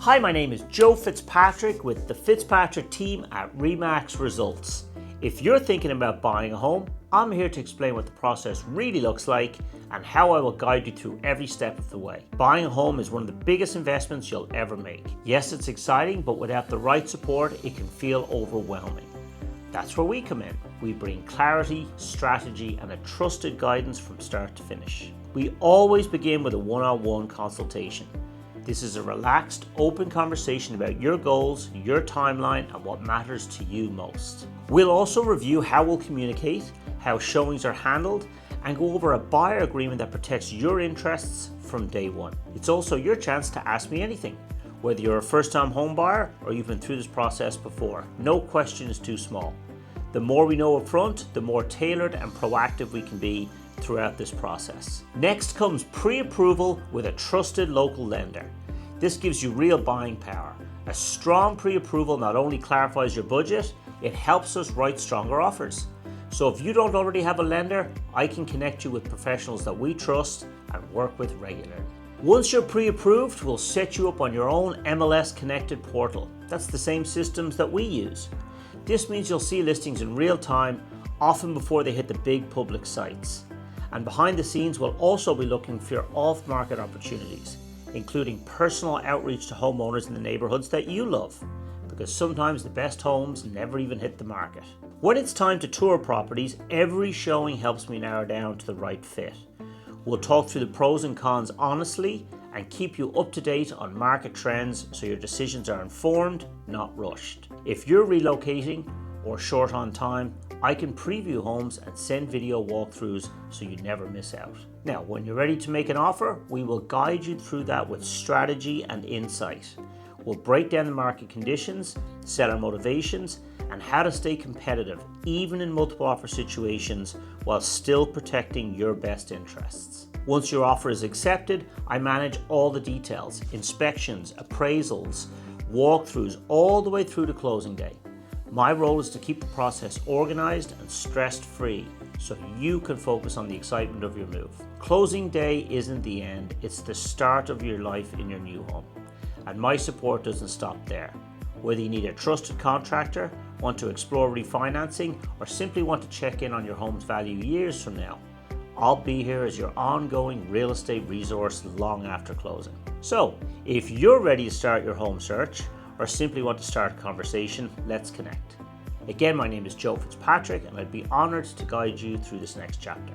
Hi, my name is Joe Fitzpatrick with the Fitzpatrick Team at REMAX Results. If you're thinking about buying a home, I'm here to explain what the process really looks like and how I will guide you through every step of the way. Buying a home is one of the biggest investments you'll ever make. Yes, it's exciting, but without the right support, it can feel overwhelming. That's where we come in. We bring clarity, strategy, and a trusted guidance from start to finish. We always begin with a one-on-one consultation. This is a relaxed, open conversation about your goals, your timeline, and what matters to you most. We'll also review how we'll communicate, how showings are handled, and go over a buyer agreement that protects your interests from day one. It's also your chance to ask me anything, whether you're a first-time home buyer or you've been through this process before. No question is too small. The more we know up front, the more tailored and proactive we can be throughout this process. Next comes pre-approval with a trusted local lender. This gives you real buying power. A strong pre-approval not only clarifies your budget, it helps us write stronger offers. So if you don't already have a lender, I can connect you with professionals that we trust and work with regularly. Once you're pre-approved, we'll set you up on your own MLS connected portal. That's the same systems that we use. This means you'll see listings in real time, often before they hit the big public sites. And behind the scenes, we'll also be looking for off-market opportunities, including personal outreach to homeowners in the neighborhoods that you love, because sometimes the best homes never even hit the market. When it's time to tour properties, every showing helps me narrow down to the right fit. We'll talk through the pros and cons honestly and keep you up to date on market trends so your decisions are informed, not rushed. If you're relocating or short on time, I can preview homes and send video walkthroughs so you never miss out. Now, when you're ready to make an offer, we will guide you through that with strategy and insight. We'll break down the market conditions, seller motivations, and how to stay competitive, even in multiple offer situations, while still protecting your best interests. Once your offer is accepted, I manage all the details, inspections, appraisals, walkthroughs, all the way through to closing day. My role is to keep the process organized and stress-free so you can focus on the excitement of your move. Closing day isn't the end, it's the start of your life in your new home. And my support doesn't stop there. Whether you need a trusted contractor, want to explore refinancing, or simply want to check in on your home's value years from now, I'll be here as your ongoing real estate resource long after closing. So, if you're ready to start your home search, or simply want to start a conversation, let's connect. Again, my name is Joe Fitzpatrick, and I'd be honored to guide you through this next chapter.